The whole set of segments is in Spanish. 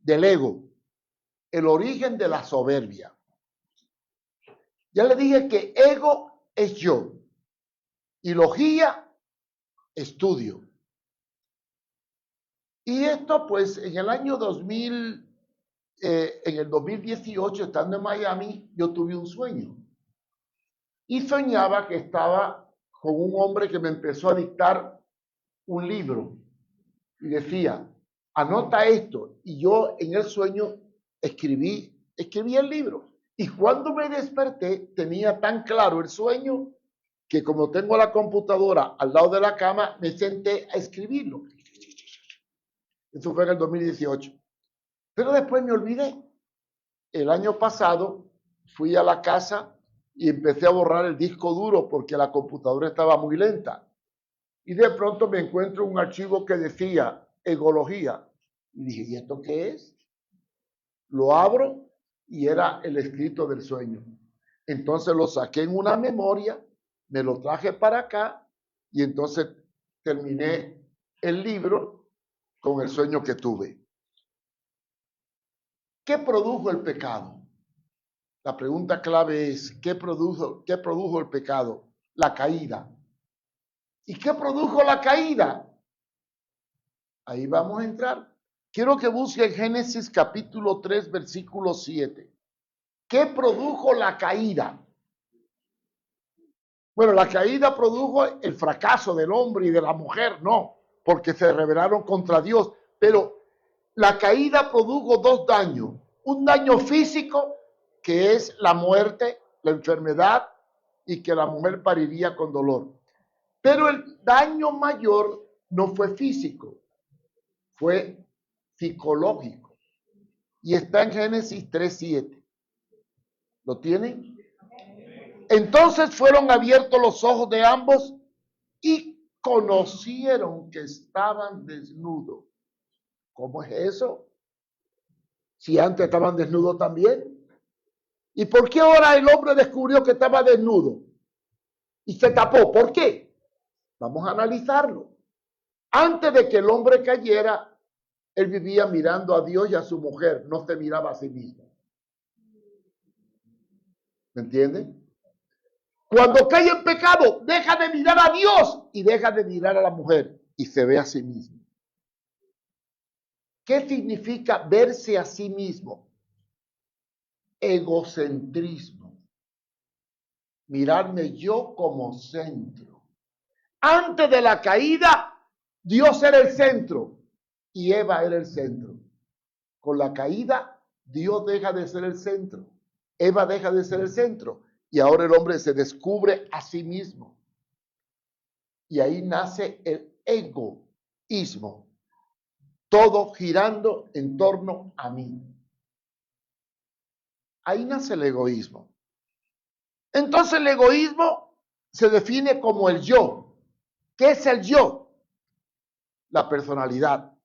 del ego, el origen de la soberbia. Ya le dije que ego es yo y logía, estudio. Y esto pues en el año 2018, estando en Miami, yo tuve un sueño. Y soñaba que estaba con un hombre que me empezó a dictar un libro. Y decía, anota esto. Y yo en el sueño escribí el libro. Y cuando me desperté, tenía tan claro el sueño que como tengo la computadora al lado de la cama, me senté a escribirlo. Eso fue en el 2018. Pero después me olvidé. El año pasado fui a la casa y empecé a borrar el disco duro porque la computadora estaba muy lenta. Y de pronto me encuentro un archivo que decía egología. Y dije, ¿y esto qué es? Lo abro y era el escrito del sueño. Entonces lo saqué en una memoria, me lo traje para acá y entonces terminé el libro con el sueño que tuve. ¿Qué produjo el pecado? La pregunta clave es, ¿qué produjo el pecado? La caída. ¿Y qué produjo la caída? Ahí vamos a entrar. Quiero que busquen Génesis capítulo 3, versículo 7. ¿Qué produjo la caída? Bueno, la caída produjo el fracaso del hombre y de la mujer, no, porque se rebelaron contra Dios. Pero la caída produjo dos daños. Un daño físico, que es la muerte, la enfermedad, y que la mujer pariría con dolor. Pero el daño mayor no fue físico, fue psicológico. Y está en Génesis 3:7. ¿Lo tienen? Entonces fueron abiertos los ojos de ambos y conocieron que estaban desnudos. ¿Cómo es eso? Si antes estaban desnudos también. ¿Y por qué ahora el hombre descubrió que estaba desnudo? Y se tapó. ¿Por qué? Vamos a analizarlo. Antes de que el hombre cayera, él vivía mirando a Dios y a su mujer. No se miraba a sí mismo. ¿Me entienden? Cuando cae en pecado, deja de mirar a Dios y deja de mirar a la mujer y se ve a sí mismo. ¿Qué significa verse a sí mismo? Egocentrismo. Mirarme yo como centro. Antes de la caída, Dios era el centro y Eva era el centro. Con la caída, Dios deja de ser el centro. Eva deja de ser el centro. Y ahora el hombre se descubre a sí mismo. Y ahí nace el egoísmo. Todo girando en torno a mí. Ahí nace el egoísmo. Entonces el egoísmo se define como el yo. ¿Qué es el yo? La personalidad.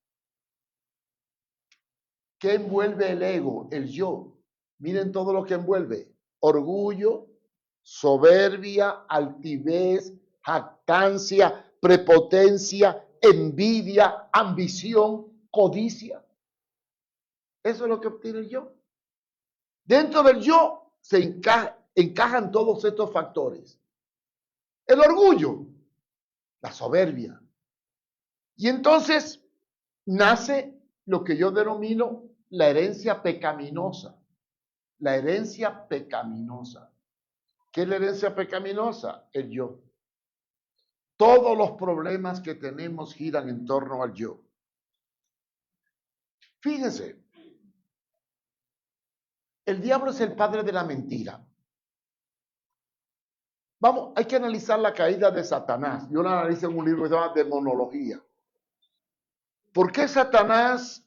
¿Qué envuelve el ego? El yo. Miren todo lo que envuelve. Orgullo, soberbia, altivez, jactancia, prepotencia, envidia, ambición, codicia. Eso es lo que obtiene el yo. Dentro del yo se encajan todos estos factores. El orgullo, la soberbia. Y entonces nace lo que yo denomino la herencia pecaminosa. La herencia pecaminosa. ¿Qué es la herencia pecaminosa? El yo. Todos los problemas que tenemos giran en torno al yo. Fíjense, el diablo es el padre de la mentira. Vamos, hay que analizar la caída de Satanás. Yo la analizo en un libro que se llama Demonología. ¿Por qué Satanás,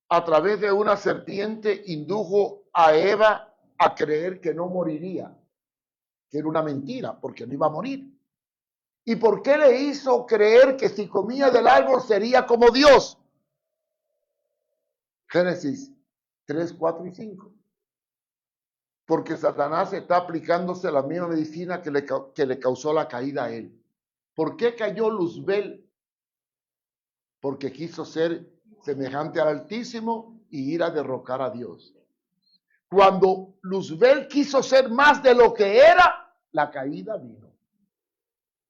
a través de una serpiente, indujo a Eva a creer que no moriría? Que era una mentira, porque no iba a morir. ¿Y por qué le hizo creer que si comía del árbol sería como Dios? Génesis 3, 4 y 5. Porque Satanás está aplicándose la misma medicina que le causó la caída a él. ¿Por qué cayó Luzbel? Porque quiso ser semejante al Altísimo y ir a derrocar a Dios. Cuando Luzbel quiso ser más de lo que era, la caída vino.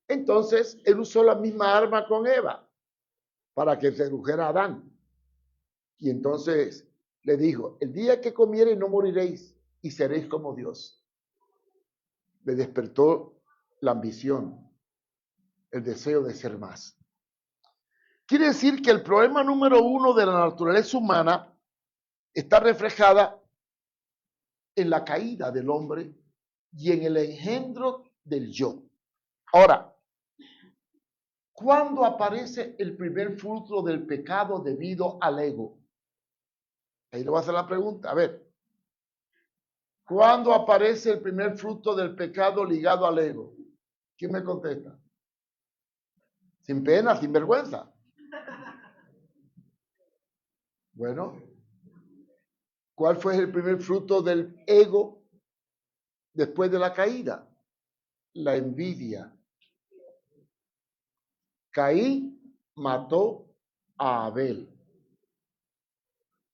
Entonces, él usó la misma arma con Eva para que sedujera a Adán. Y entonces le dijo, el día que comiereis no moriréis y seréis como Dios. Le despertó la ambición, el deseo de ser más. Quiere decir que el problema número uno de la naturaleza humana está reflejada en la caída del hombre y en el engendro del yo. Ahora, ¿cuándo aparece el primer fruto del pecado debido al ego? Ahí le voy a hacer la pregunta. A ver, ¿cuándo aparece el primer fruto del pecado ligado al ego? ¿Quién me contesta? Sin pena, sin vergüenza. Bueno, ¿cuál fue el primer fruto del ego después de la caída? La envidia. Caín mató a Abel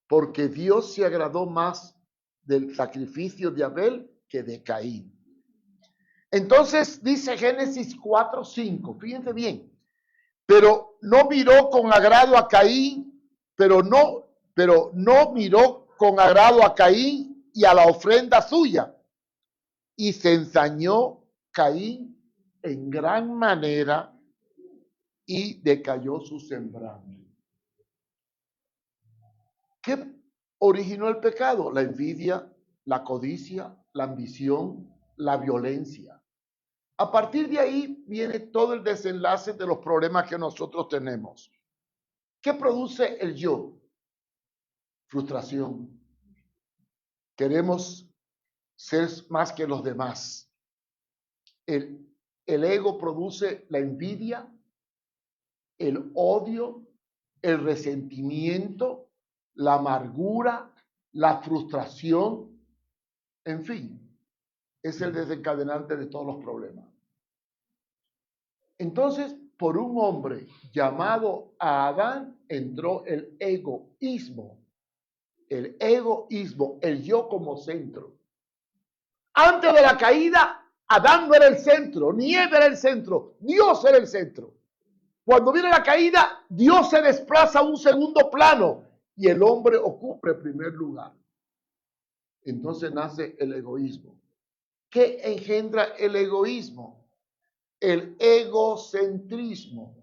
porque Dios se agradó más del sacrificio de Abel que de Caín. Entonces dice Génesis 4:5, fíjense bien, pero no miró con agrado a Caín, pero no miró con agrado a Caín y a la ofrenda suya, y se ensañó Caín en gran manera y decayó su semblanza. ¿Qué originó el pecado? La envidia, la codicia, la ambición, la violencia. A partir de ahí viene todo el desenlace de los problemas que nosotros tenemos. ¿Qué produce el yo? Frustración. Queremos ser más que los demás. El ego produce la envidia, el odio, el resentimiento, la amargura, la frustración, en fin, es el desencadenante de todos los problemas. Entonces, por un hombre llamado Adán entró el egoísmo, el yo como centro. Antes de la caída, Adán no era el centro, ni Eva era el centro, Dios era el centro. Cuando viene la caída, Dios se desplaza a un segundo plano y el hombre ocupa el primer lugar. Entonces nace el egoísmo. ¿Qué engendra el egoísmo? El egocentrismo.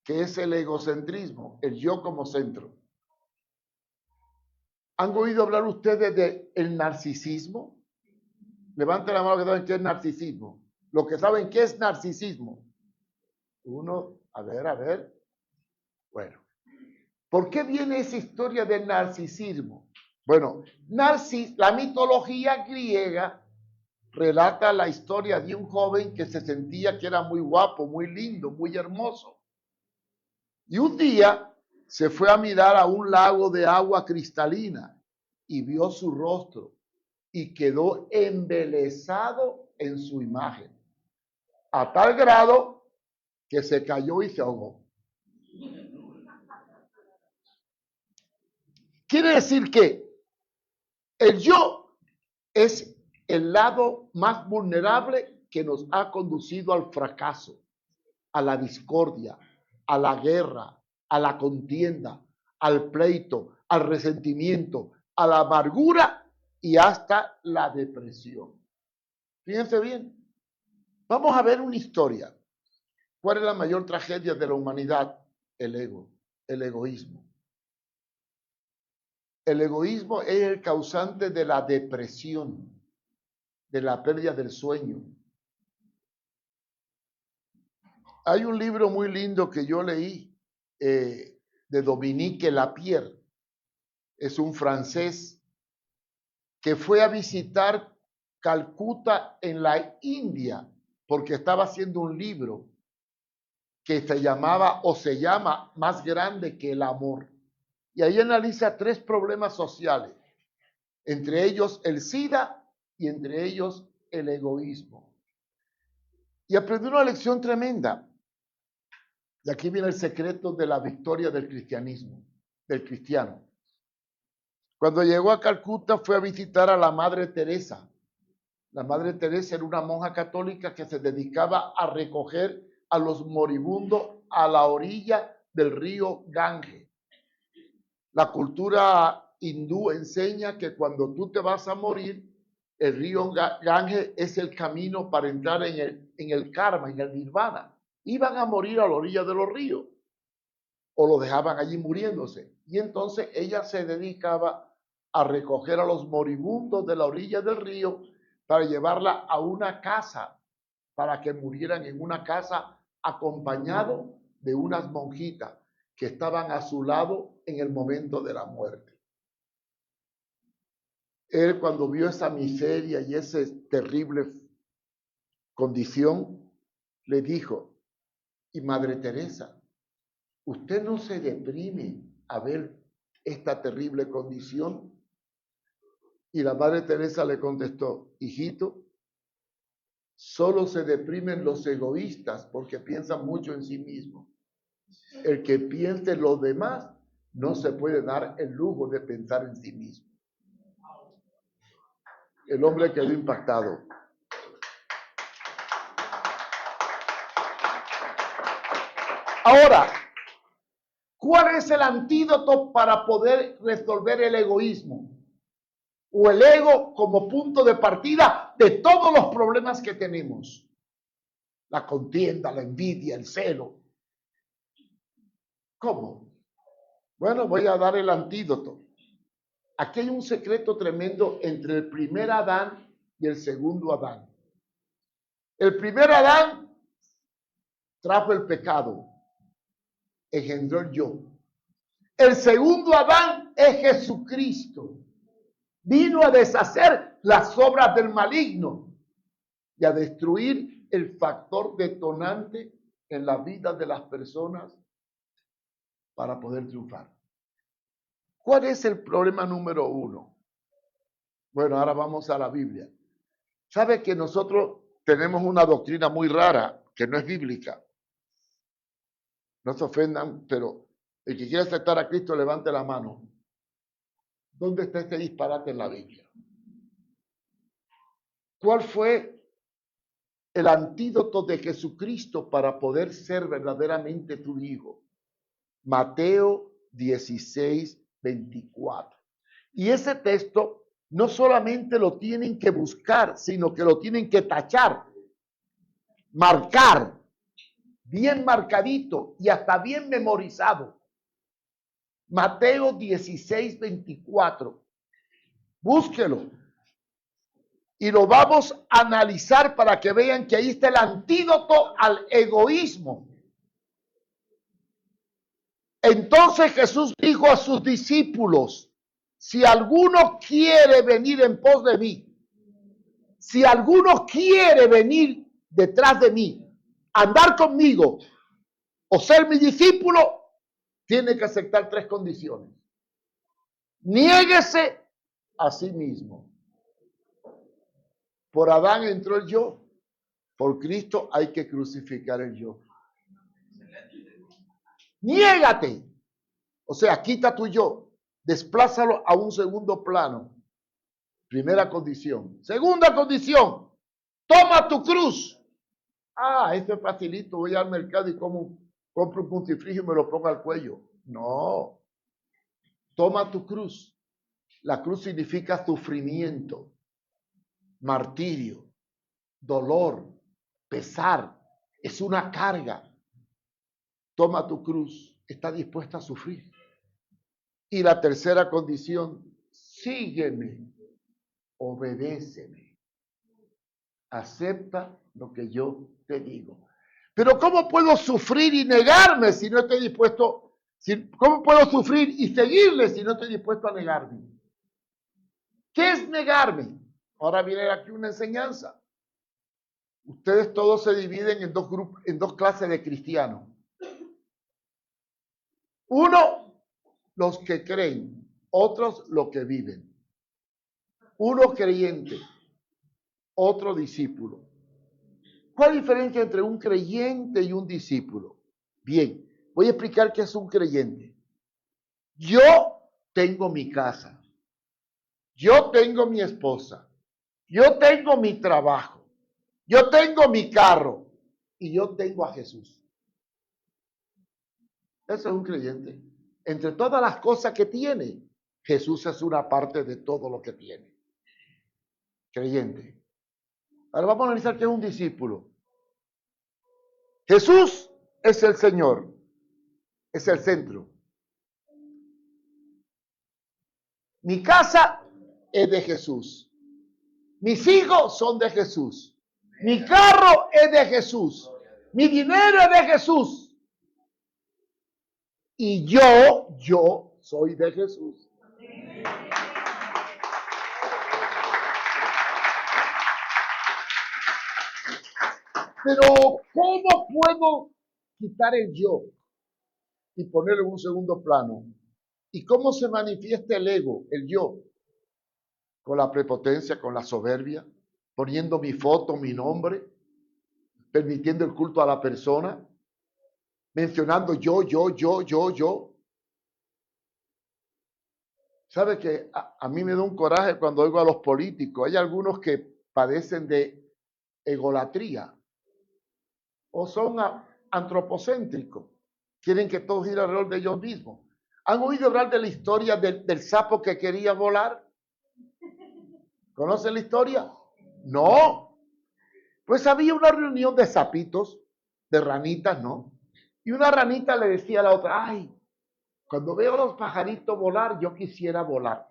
¿Qué es el egocentrismo? El yo como centro. ¿Han oído hablar ustedes del narcisismo? Levanten la mano que saben qué es narcisismo. Los que saben qué es narcisismo. Uno, a ver. Bueno, ¿por qué viene esa historia del narcisismo? Bueno, la mitología griega relata la historia de un joven que se sentía que era muy guapo, muy lindo, muy hermoso. Y un día se fue a mirar a un lago de agua cristalina y vio su rostro y quedó embelesado en su imagen, a tal grado que se cayó y se ahogó. Quiere decir que el yo es el lado más vulnerable que nos ha conducido al fracaso, a la discordia, a la guerra, a la contienda, al pleito, al resentimiento, a la amargura y hasta la depresión. Fíjense bien. Vamos a ver una historia. ¿Cuál es la mayor tragedia de la humanidad? El ego, el egoísmo. El egoísmo es el causante de la depresión, de la pérdida del sueño. Hay un libro muy lindo que yo leí de Dominique Lapierre. Es un francés que fue a visitar Calcuta en la India porque estaba haciendo un libro que se llamaba o se llama Más grande que el amor. Y ahí analiza 3 problemas sociales, entre ellos el SIDA y entre ellos el egoísmo. Y aprendió una lección tremenda. Y aquí viene el secreto de la victoria del cristianismo, del cristiano. Cuando llegó a Calcuta fue a visitar a la Madre Teresa. La Madre Teresa era una monja católica que se dedicaba a recoger a los moribundos a la orilla del río Ganges. La cultura hindú enseña que cuando tú te vas a morir, el río Ganges es el camino para entrar en el karma, en el nirvana. Iban a morir a la orilla de los ríos o lo dejaban allí muriéndose. Y entonces ella se dedicaba a recoger a los moribundos de la orilla del río para llevarla a una casa, para que murieran en una casa acompañado de unas monjitas que estaban a su lado en el momento de la muerte. Él, cuando vio esa miseria y esa terrible condición, le dijo: y Madre Teresa, ¿usted no se deprime a ver esta terrible condición? Y la Madre Teresa le contestó: hijito, solo se deprimen los egoístas porque piensan mucho en sí mismos. El que piense en los demás no se puede dar el lujo de pensar en sí mismo. El hombre quedó impactado. Ahora, ¿cuál es el antídoto para poder resolver el egoísmo? O el ego como punto de partida de todos los problemas que tenemos. La contienda, la envidia, el celo. ¿Cómo? Bueno, voy a dar el antídoto. Aquí hay un secreto tremendo entre el primer Adán y el segundo Adán. El primer Adán trajo el pecado, engendró el yo. El segundo Adán es Jesucristo. Vino a deshacer las obras del maligno y a destruir el factor detonante en la vida de las personas para poder triunfar. ¿Cuál es el problema número uno? Bueno, ahora vamos a la Biblia. ¿Sabe que nosotros tenemos una doctrina muy rara que no es bíblica? No se ofendan, pero el que quiera aceptar a Cristo, levante la mano. ¿Dónde está este disparate en la Biblia? ¿Cuál fue el antídoto de Jesucristo para poder ser verdaderamente tu hijo? Mateo 16, 24. Y ese texto no solamente lo tienen que buscar, sino que lo tienen que tachar, marcar, bien marcadito y hasta bien memorizado. Mateo 16, 24. Búsquelo. Y lo vamos a analizar para que vean que ahí está el antídoto al egoísmo. Entonces Jesús dijo a sus discípulos: si alguno quiere venir en pos de mí, si alguno quiere venir detrás de mí, andar conmigo o ser mi discípulo, tiene que aceptar 3 condiciones. Niéguese a sí mismo. Por Adán entró el yo, por Cristo hay que crucificar el yo. Niégate. O sea, quita tu yo, desplázalo a un segundo plano. Primera condición. Segunda condición, toma tu cruz. Esto es facilito, voy al mercado y compro un puntifrigio y me lo pongo al cuello. No. Toma tu cruz. La cruz significa sufrimiento, martirio, dolor, pesar. Es una carga. Toma tu cruz. Está dispuesta a sufrir. Y la tercera condición, sígueme, obedéceme. Acepta lo que yo te digo. Pero ¿cómo puedo sufrir y negarme si no estoy dispuesto? ¿Cómo puedo sufrir y seguirle si no estoy dispuesto a negarme? ¿Qué es negarme? Ahora viene aquí una enseñanza. Ustedes todos se dividen en 2 grupos, en 2 clases de cristianos. Uno, los que creen, otros los que viven. Uno creyente, otro discípulo. ¿Cuál es la diferencia entre un creyente y un discípulo? Bien, voy a explicar qué es un creyente. Yo tengo mi casa, yo tengo mi esposa, yo tengo mi trabajo, yo tengo mi carro y yo tengo a Jesús. Ese es un creyente. Entre todas las cosas que tiene, Jesús es una parte de todo lo que tiene. Creyente. Ahora vamos a analizar qué es un discípulo. Jesús es el Señor, es el centro. Mi casa es de Jesús. Mis hijos son de Jesús. Mi carro es de Jesús. Mi dinero es de Jesús. Y yo soy de Jesús. Pero, ¿cómo puedo quitar el yo y ponerlo en un segundo plano? ¿Y cómo se manifiesta el ego, el yo? Con la prepotencia, con la soberbia, poniendo mi foto, mi nombre, permitiendo el culto a la persona, mencionando yo. ¿Sabe que a mí me da un coraje cuando oigo a los políticos? Hay algunos que padecen de egolatría o son antropocéntricos. Quieren que todo gire alrededor de ellos mismos. ¿Han oído hablar de la historia del sapo que quería volar? ¿Conocen la historia? No. Pues había una reunión de sapitos, de ranitas, ¿no? Y una ranita le decía a la otra, ay, cuando veo a los pajaritos volar, yo quisiera volar.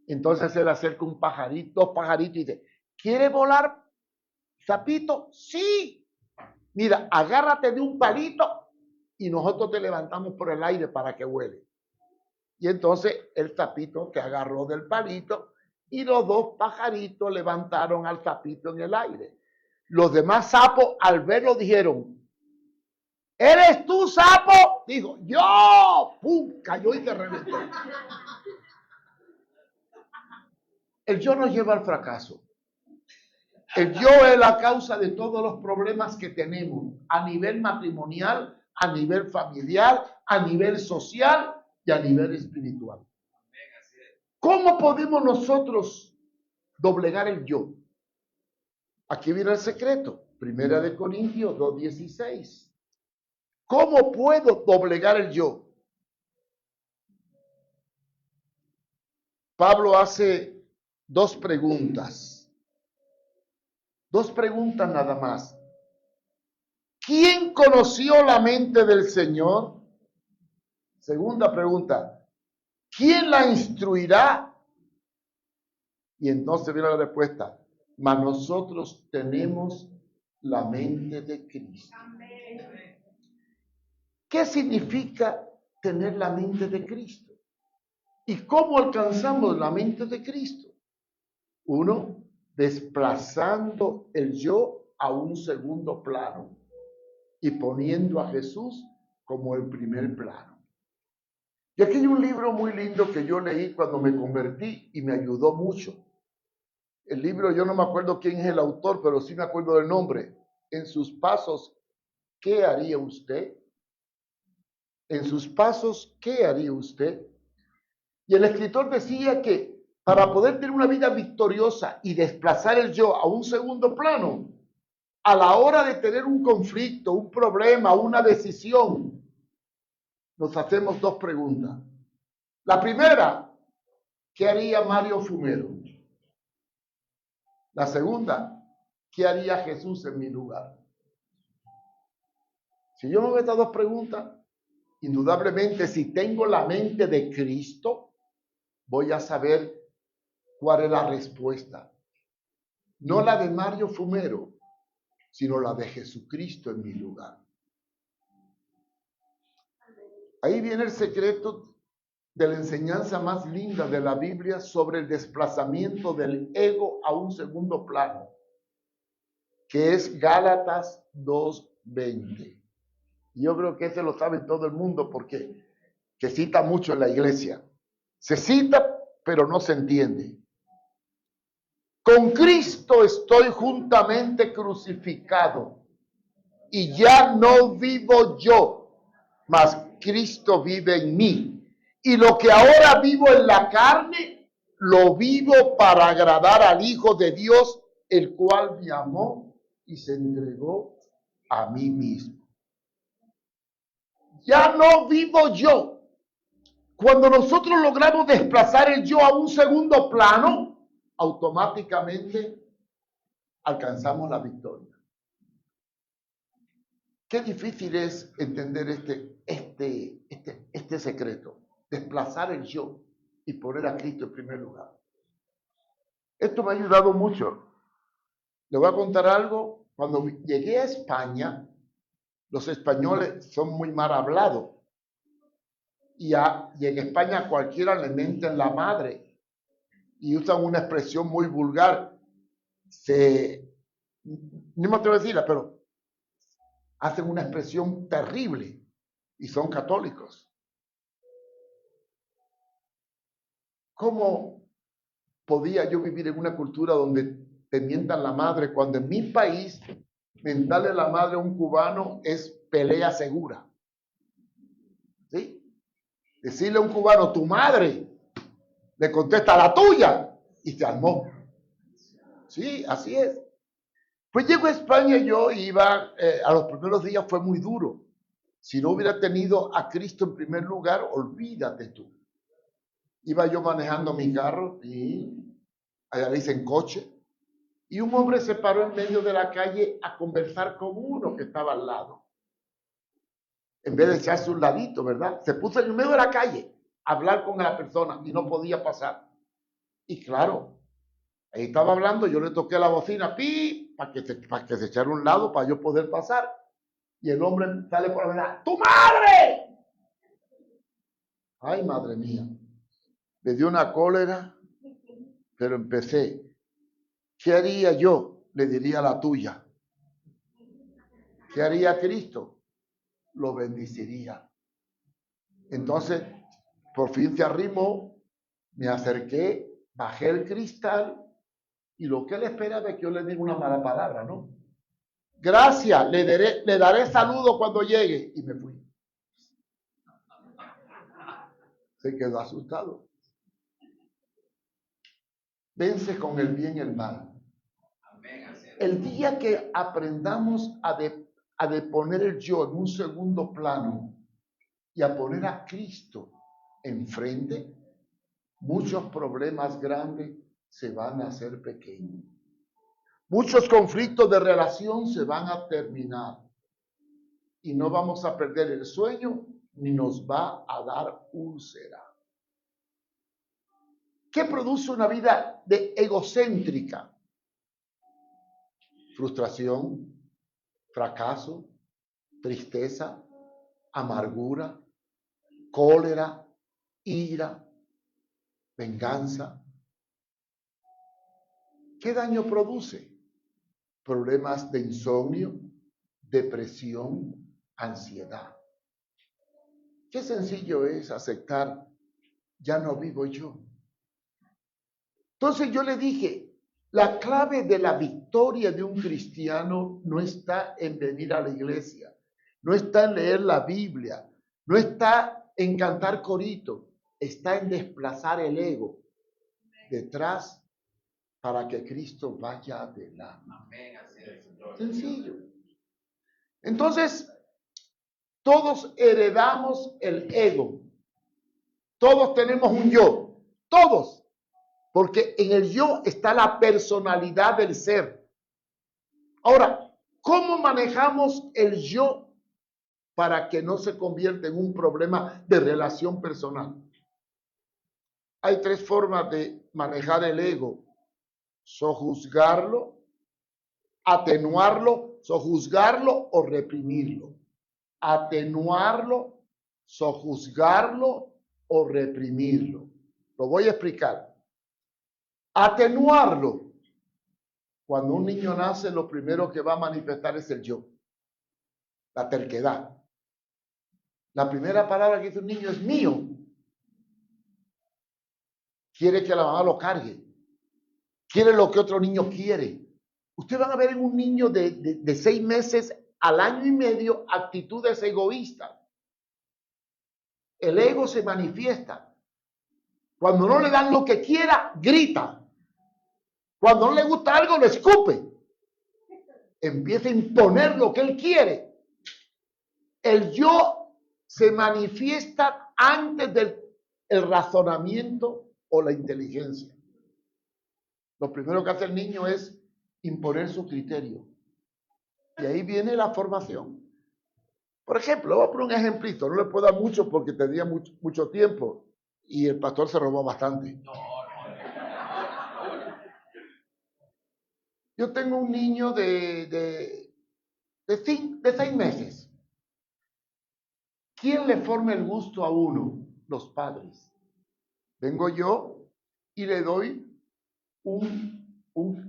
Entonces se le acerca un pajarito, dos pajaritos y dice, ¿quiere volar, sapito? Sí. Mira, agárrate de un palito y nosotros te levantamos por el aire para que vuele. Y entonces el sapito se agarró del palito y los dos pajaritos levantaron al sapito en el aire. Los demás sapos al verlo dijeron, ¿eres tú, sapo? Dijo, yo. ¡Pum! Cayó y se reventó. El yo nos lleva al fracaso. El yo es la causa de todos los problemas que tenemos a nivel matrimonial, a nivel familiar, a nivel social y a nivel espiritual. ¿Cómo podemos nosotros doblegar el yo? Aquí viene el secreto. 1 Corintios 2:16. ¿Cómo puedo doblegar el yo? Pablo hace dos preguntas. Dos preguntas nada más. ¿Quién conoció la mente del Señor? Segunda pregunta. ¿Quién la instruirá? Y entonces viene la respuesta. Mas nosotros tenemos la mente de Cristo. ¿Qué significa tener la mente de Cristo? ¿Y cómo alcanzamos la mente de Cristo? Uno, desplazando el yo a un segundo plano y poniendo a Jesús como el primer plano. Y aquí hay un libro muy lindo que yo leí cuando me convertí y me ayudó mucho. El libro, yo no me acuerdo quién es el autor, pero sí me acuerdo del nombre. En sus pasos, ¿qué haría usted? En sus pasos, ¿qué haría usted? Y el escritor decía que para poder tener una vida victoriosa y desplazar el yo a un segundo plano, a la hora de tener un conflicto, un problema, una decisión, nos hacemos dos preguntas. La primera, ¿qué haría Mario Fumero? La segunda, ¿qué haría Jesús en mi lugar? Si yo me hago estas dos preguntas, indudablemente si tengo la mente de Cristo, voy a saber cuál es la respuesta. No la de Mario Fumero, sino la de Jesucristo en mi lugar. Ahí viene el secreto de la enseñanza más linda de la Biblia sobre el desplazamiento del ego a un segundo plano, que es Gálatas 2:20. Yo creo que ese lo sabe todo el mundo porque se cita mucho en la iglesia. Se cita, pero no se entiende. Con Cristo estoy juntamente crucificado y ya no vivo yo, mas Cristo vive en mí. Y lo que ahora vivo en la carne, lo vivo para agradar al Hijo de Dios, el cual me amó y se entregó a mí mismo. Ya no vivo yo. Cuando nosotros logramos desplazar el yo a un segundo plano, automáticamente alcanzamos la victoria. Qué difícil es entender este secreto, desplazar el yo y poner a Cristo en primer lugar. Esto me ha ayudado mucho. Le voy a contar algo. Cuando llegué a España, los españoles son muy mal hablados. Y en España a cualquiera le menten la madre y usan una expresión muy vulgar. No me atrevo a decirla, pero hacen una expresión terrible y son católicos. ¿Cómo podía yo vivir en una cultura donde te mientan la madre cuando en mi país mentarle la madre a un cubano es pelea segura? ¿Sí? Decirle a un cubano, tu madre, le contesta, la tuya, y se armó. Sí, así es. Pues llego a España, yo iba, a los primeros días fue muy duro. Si no hubiera tenido a Cristo en primer lugar, olvídate tú. Iba yo manejando mi carro, y allá le dicen coche, y un hombre se paró en medio de la calle a conversar con uno que estaba al lado. En vez de echarse un ladito, ¿verdad? Se puso en medio de la calle a hablar con la persona y no podía pasar. Y claro, ahí estaba hablando, yo le toqué la bocina, pi, para que se echara a un lado para yo poder pasar. Y el hombre sale por la ventana, ¡tu madre! Ay, madre mía. Me dio una cólera, pero empecé. ¿Qué haría yo? Le diría la tuya. ¿Qué haría Cristo? Lo bendeciría. Entonces, por fin se arrimó, me acerqué, bajé el cristal y lo que él esperaba es que yo le diga una mala palabra, ¿no? Gracias, le daré saludo cuando llegue. Y me fui. Se quedó asustado. Vence con el bien el mal. El día que aprendamos a deponer el yo en un segundo plano y a poner a Cristo enfrente, muchos problemas grandes se van a hacer pequeños. Muchos conflictos de relación se van a terminar. Y no vamos a perder el sueño ni nos va a dar úlcera. ¿Qué produce una vida egocéntrica? Frustración, fracaso, tristeza, amargura, cólera, ira, venganza. ¿Qué daño produce? Problemas de insomnio, depresión, ansiedad. Qué sencillo es aceptar, ya no vivo yo. Entonces yo le dije, la clave de la victoria de un cristiano no está en venir a la iglesia, no está en leer la Biblia, no está en cantar corito, está en desplazar el ego detrás para que Cristo vaya adelante. Sencillo. Entonces, todos heredamos el ego. Todos tenemos un yo. Todos. Porque en el yo está la personalidad del ser. Ahora, ¿cómo manejamos el yo para que no se convierta en un problema de relación personal? Hay tres formas de manejar el ego: sojuzgarlo, atenuarlo, sojuzgarlo o reprimirlo. Atenuarlo, sojuzgarlo o reprimirlo. Lo voy a explicar. Atenuarlo. Cuando un niño nace, lo primero que va a manifestar es el yo, la terquedad. La primera palabra que dice un niño es mío. Quiere que la mamá lo cargue. Quiere lo que otro niño quiere. Ustedes van a ver en un niño de 6 meses al año y medio actitudes egoístas. El ego se manifiesta. Cuando no le dan lo que quiera, grita. Cuando no le gusta algo, lo escupe. Empieza a imponer lo que él quiere. El yo se manifiesta antes del razonamiento o la inteligencia. Lo primero que hace el niño es imponer su criterio. Y ahí viene la formación. Por ejemplo, voy a poner un ejemplito. No le puedo dar mucho porque tendría mucho tiempo. Y el pastor se robó bastante. Yo tengo un niño de 6 meses. ¿Quién le forma el gusto a uno? Los padres. Vengo yo y le doy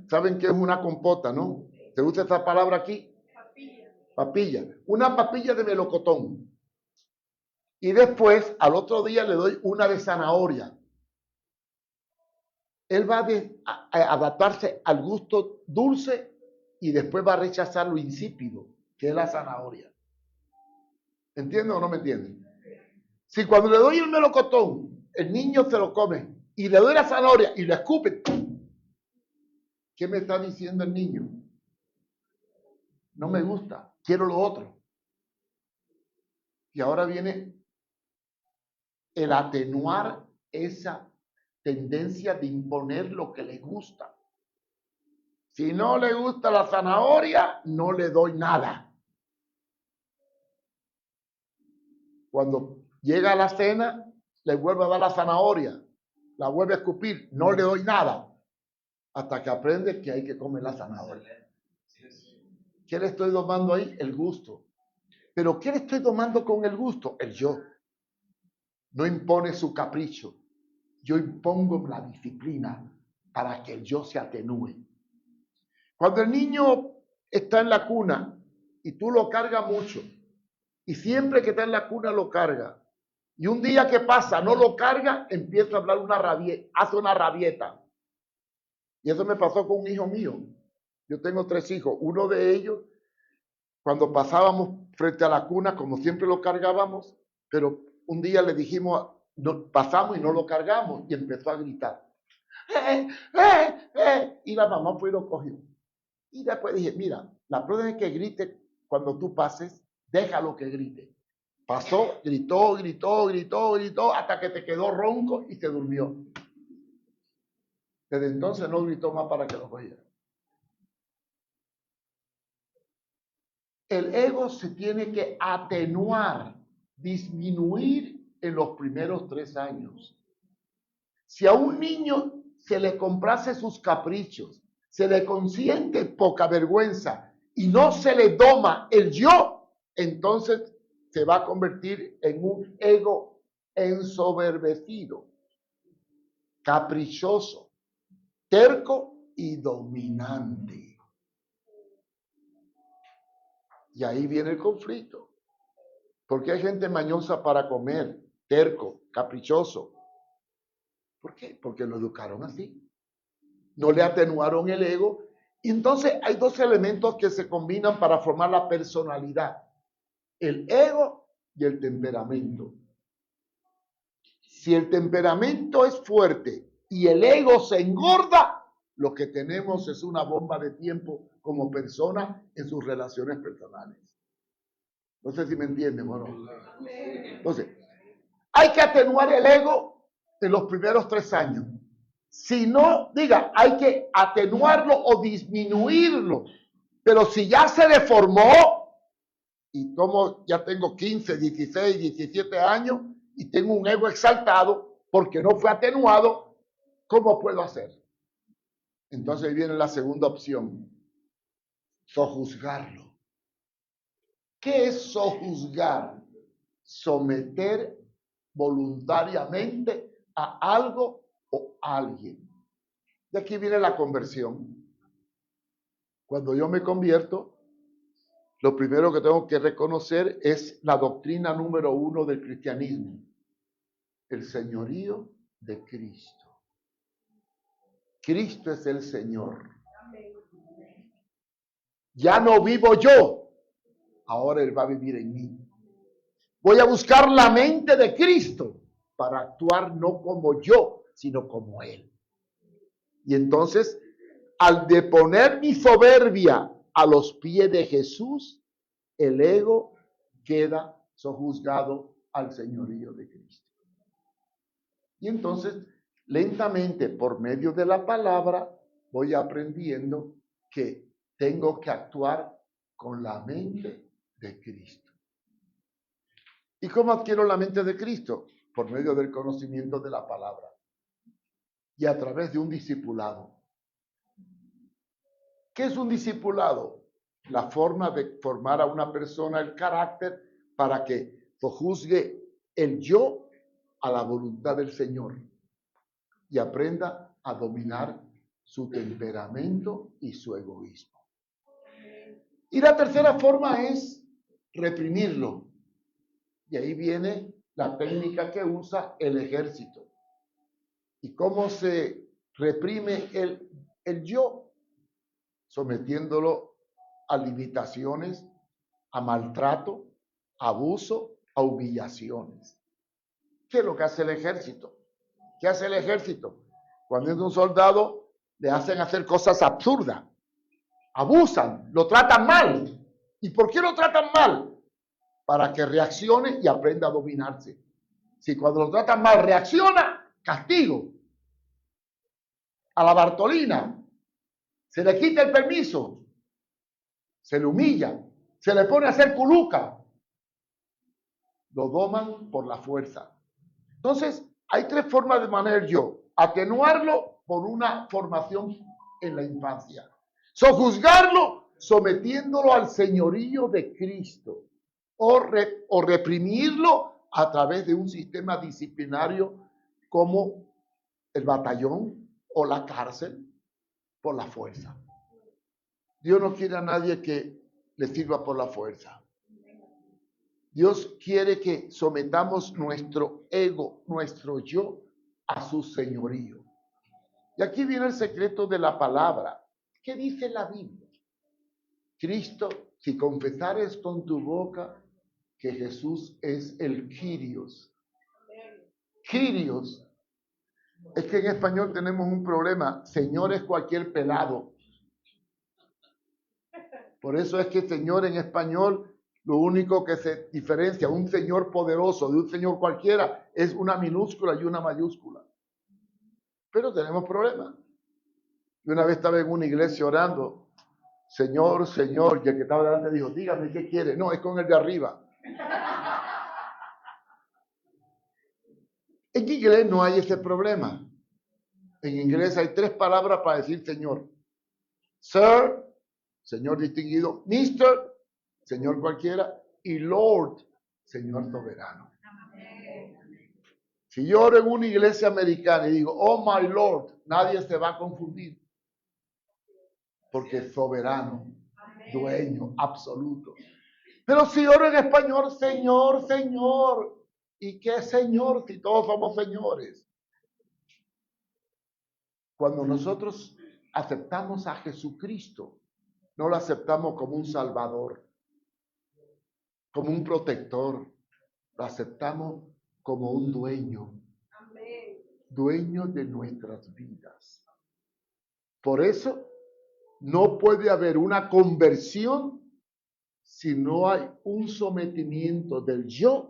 ¿saben qué es una compota, no? ¿Se usa esa palabra aquí? Papilla. Una papilla de melocotón. Y después, al otro día, le doy una de zanahoria. Él va a adaptarse al gusto dulce y después va a rechazar lo insípido, que es la zanahoria. ¿Entienden o no me entienden? Si cuando le doy el melocotón, el niño se lo come y le doy la zanahoria y le escupe, ¿qué me está diciendo el niño? No me gusta, quiero lo otro. Y ahora viene el atenuar esa tendencia de imponer lo que le gusta. Si no le gusta la zanahoria, no le doy nada. Cuando llega a la cena, le vuelvo a dar la zanahoria, la vuelve a escupir, no le doy nada, hasta que aprende que hay que comer la zanahoria. ¿Qué le estoy domando ahí? El gusto. ¿Pero qué le estoy domando con el gusto? El yo. No impone su capricho. Yo impongo la disciplina para que el yo se atenúe. Cuando el niño está en la cuna y tú lo cargas mucho, y siempre que está en la cuna lo carga, y un día que pasa no lo carga, empieza a hablar hace una rabieta. Y eso me pasó con un hijo mío. Yo tengo 3 hijos. Uno de ellos, cuando pasábamos frente a la cuna, como siempre lo cargábamos, pero un día le dijimos, pasamos y no lo cargamos, y empezó a gritar. Y la mamá fue y lo cogió. Y después dije, mira, la próxima vez que grite cuando tú pases, déjalo que grite. Pasó, gritó, hasta que te quedó ronco y se durmió. Desde entonces no gritó más para que lo cogiera. El ego se tiene que atenuar, disminuir en los primeros 3 años. Si a un niño se le complace sus caprichos, se le consiente poca vergüenza y no se le doma el yo, entonces se va a convertir en un ego ensoberbecido, caprichoso, terco y dominante. Y ahí viene el conflicto. Porque hay gente mañosa para comer, terco, caprichoso. ¿Por qué? Porque lo educaron así. No le atenuaron el ego. Y entonces hay 2 elementos que se combinan para formar la personalidad. El ego y el temperamento. Si el temperamento es fuerte y el ego se engorda, lo que tenemos es una bomba de tiempo como persona en sus relaciones personales. No sé si me entienden o no. Entonces, hay que atenuar el ego en los primeros 3 años. Si no, hay que atenuarlo o disminuirlo. Pero si ya se deformó, y como ya tengo 15, 16, 17 años, y tengo un ego exaltado, porque no fue atenuado, ¿cómo puedo hacer? Entonces viene la segunda opción, sojuzgarlo. ¿Qué es sojuzgar? Someter voluntariamente a algo o a alguien. De aquí viene la conversión. Cuando yo me convierto, lo primero que tengo que reconocer es la doctrina número 1 del cristianismo, el señorío de Cristo. Cristo es el Señor. Ya no vivo yo, ahora Él va a vivir en mí. Voy a buscar la mente de Cristo para actuar no como yo, sino como Él. Y entonces, al deponer mi soberbia a los pies de Jesús, el ego queda sojuzgado al señorío de Cristo. Y entonces, lentamente, por medio de la palabra, voy aprendiendo que tengo que actuar con la mente de Cristo. ¿Y cómo adquiero la mente de Cristo? Por medio del conocimiento de la palabra y a través de un discipulado. ¿Qué es un discipulado? La forma de formar a una persona el carácter para que sojuzgue el yo a la voluntad del Señor y aprenda a dominar su temperamento y su egoísmo. Y la tercera forma es reprimirlo. Y ahí viene la técnica que usa el ejército. ¿Y cómo se reprime el yo? Sometiéndolo a limitaciones, a maltrato, a abuso, a humillaciones. ¿Qué es lo que hace el ejército? ¿Qué hace el ejército? Cuando es un soldado, le hacen hacer cosas absurdas. Abusan, lo tratan mal. ¿Y por qué lo tratan mal? Para que reaccione y aprenda a dominarse. Si cuando lo tratan mal reacciona, castigo. A la Bartolina se le quita el permiso, se le humilla, se le pone a hacer culuca. Lo doman por la fuerza. Entonces, hay tres formas de manejar yo. Atenuarlo por una formación en la infancia. Sojuzgarlo sometiéndolo al señorío de Cristo. O reprimirlo a través de un sistema disciplinario como el batallón o la cárcel por la fuerza. Dios no quiere a nadie que le sirva por la fuerza. Dios quiere que sometamos nuestro ego, nuestro yo, a su señorío. Y aquí viene el secreto de la palabra. ¿Qué dice la Biblia? Cristo, si confesares con tu boca que Jesús es el Kyrios. Kyrios. Es que en español tenemos un problema. Señor es cualquier pelado. Por eso es que Señor en español, lo único que se diferencia, un Señor poderoso de un Señor cualquiera, es una minúscula y una mayúscula. Pero tenemos problemas. Yo una vez estaba en una iglesia orando, Señor, Señor, y el que estaba delante dijo, dígame qué quiere. No, es con el de arriba. En inglés no hay ese problema. En inglés hay tres palabras para decir Señor. Sir, Señor distinguido, Mister, Señor cualquiera, y Lord, Señor soberano. Si yo oro en una iglesia americana y digo, oh my Lord, nadie se va a confundir. Porque es soberano, dueño, absoluto. Pero si oro en español, Señor, Señor. ¿Y qué Señor si todos somos señores? Cuando nosotros aceptamos a Jesucristo, no lo aceptamos como un salvador, como un protector. Lo aceptamos como un dueño. Dueño de nuestras vidas. Por eso, no puede haber una conversión si no hay un sometimiento del yo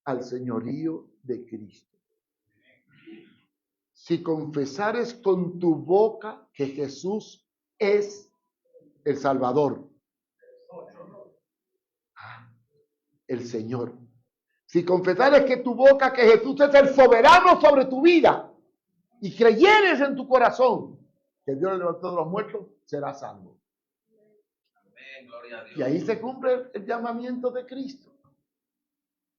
al señorío de Cristo. Si confesares con tu boca que Jesús es el Salvador, el Señor. Si confesares que tu boca que Jesús es el soberano sobre tu vida y creyeres en tu corazón que Dios le levantó de los muertos, serás salvo. Y ahí se cumple el llamamiento de Cristo.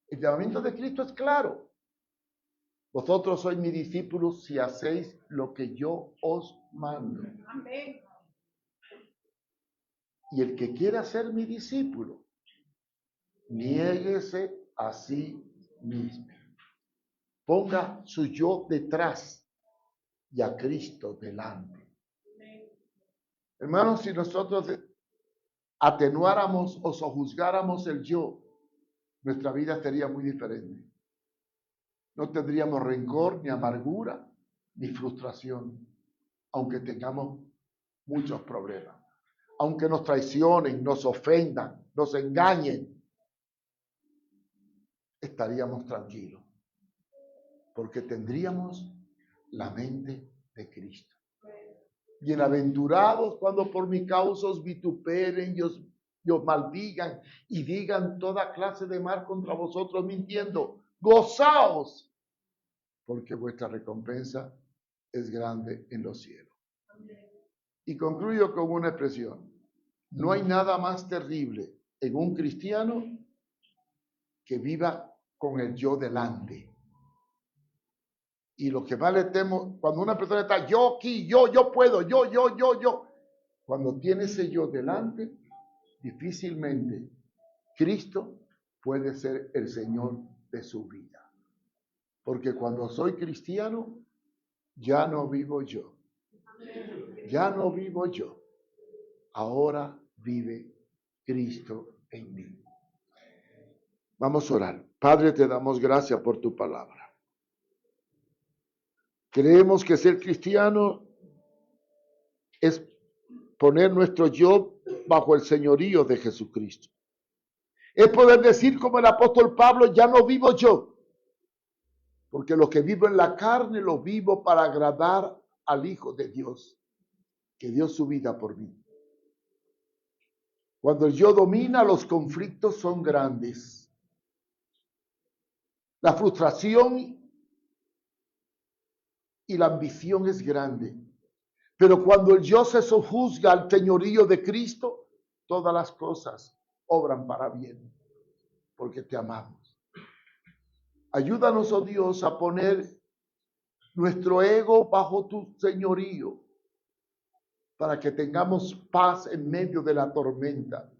El llamamiento de Cristo es claro. Vosotros sois mis discípulos si hacéis lo que yo os mando. Amén. Y el que quiera ser mi discípulo, niéguese a sí mismo. Ponga su yo detrás y a Cristo delante. Hermanos, si nosotros atenuáramos o sojuzgáramos el yo, nuestra vida sería muy diferente. No tendríamos rencor, ni amargura, ni frustración, aunque tengamos muchos problemas. Aunque nos traicionen, nos ofendan, nos engañen, estaríamos tranquilos, porque tendríamos la mente de Cristo. Bienaventurados cuando por mi causa os vituperen y os maldigan y digan toda clase de mal contra vosotros mintiendo. Gozaos, porque vuestra recompensa es grande en los cielos. Y concluyo con una expresión. No hay nada más terrible en un cristiano que viva con el yo delante. Y lo que más le temo, cuando una persona está yo aquí, yo puedo, yo. Cuando tiene ese yo delante, difícilmente Cristo puede ser el Señor de su vida. Porque cuando soy cristiano, ya no vivo yo. Ya no vivo yo. Ahora vive Cristo en mí. Vamos a orar. Padre, te damos gracias por tu palabra. Creemos que ser cristiano es poner nuestro yo bajo el señorío de Jesucristo. Es poder decir como el apóstol Pablo, ya no vivo yo, porque lo que vivo en la carne lo vivo para agradar al Hijo de Dios, que dio su vida por mí. Cuando el yo domina, los conflictos son grandes. La frustración y la ambición es grande. Pero cuando el yo se sojuzga al señorío de Cristo, todas las cosas obran para bien, porque te amamos. Ayúdanos, oh Dios, a poner nuestro ego bajo tu señorío, para que tengamos paz en medio de la tormenta.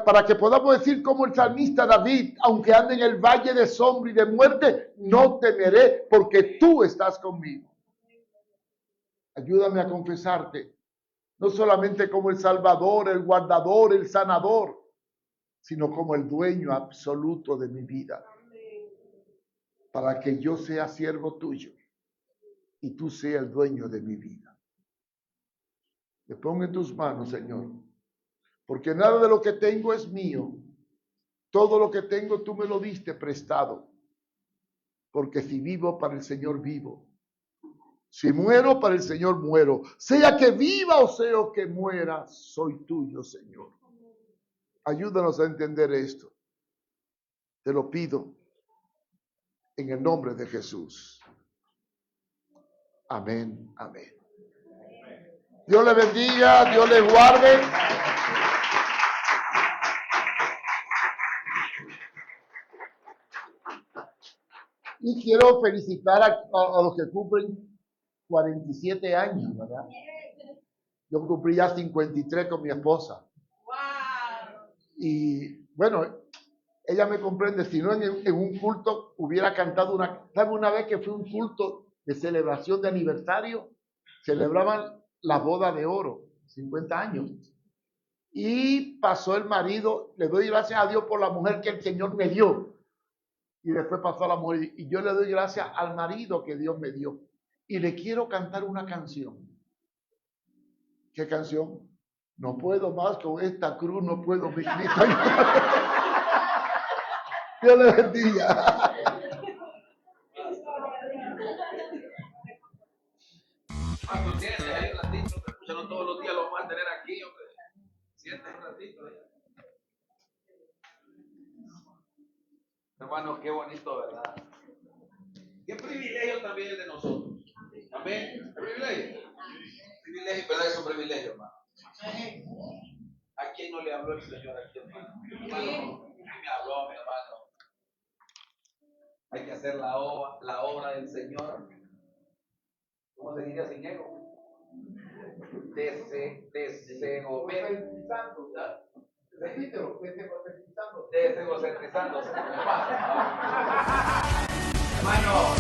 Para que podamos decir como el salmista David, aunque ande en el valle de sombra y de muerte, no temeré, porque tú estás conmigo. Ayúdame a confesarte, no solamente como el Salvador, el guardador, el sanador, sino como el dueño absoluto de mi vida, para que yo sea siervo tuyo y tú seas el dueño de mi vida. Me pongo en tus manos, Señor, porque nada de lo que tengo es mío. Todo lo que tengo tú me lo diste prestado, porque si vivo, para el Señor vivo. Si muero, para el Señor muero. Sea que viva o sea que muera, soy tuyo, Señor. Ayúdanos a entender esto. Te lo pido en el nombre de Jesús. Amén, amén. Dios le bendiga, Dios le guarde. Y quiero felicitar a los que cumplen 47 años, ¿verdad? Yo cumplí ya 53 con mi esposa. Y bueno, ella me comprende, si no en un culto hubiera cantado ¿sabe una vez que fue un culto de celebración de aniversario? Celebraban la boda de oro, 50 años. Y pasó el marido, le doy gracias a Dios por la mujer que el Señor me dio. Y después pasó a la mujer, y yo le doy gracias al marido que Dios me dio. Y le quiero cantar una canción. ¿Qué canción? No puedo más con esta cruz, no puedo, mi Cristo. Dios le bendiga. ¿Cuánto tienes? Ahí un ratito, escúchalo todos los días, lo vamos a tener aquí, hombre. Siéntate un ratito. Hermanos, qué bonito, ¿verdad? Qué privilegio también es de nosotros. Amén. ¿Qué privilegio? Privilegio, ¿verdad? Es un privilegio, hermano. ¿A quién no le habló el Señor aquí, hermano? Hermano, me habló, mi hermano. Hay que hacer la obra del Señor. ¿Cómo se diría sin ego? Repítelo, desegocializándose. Hermano,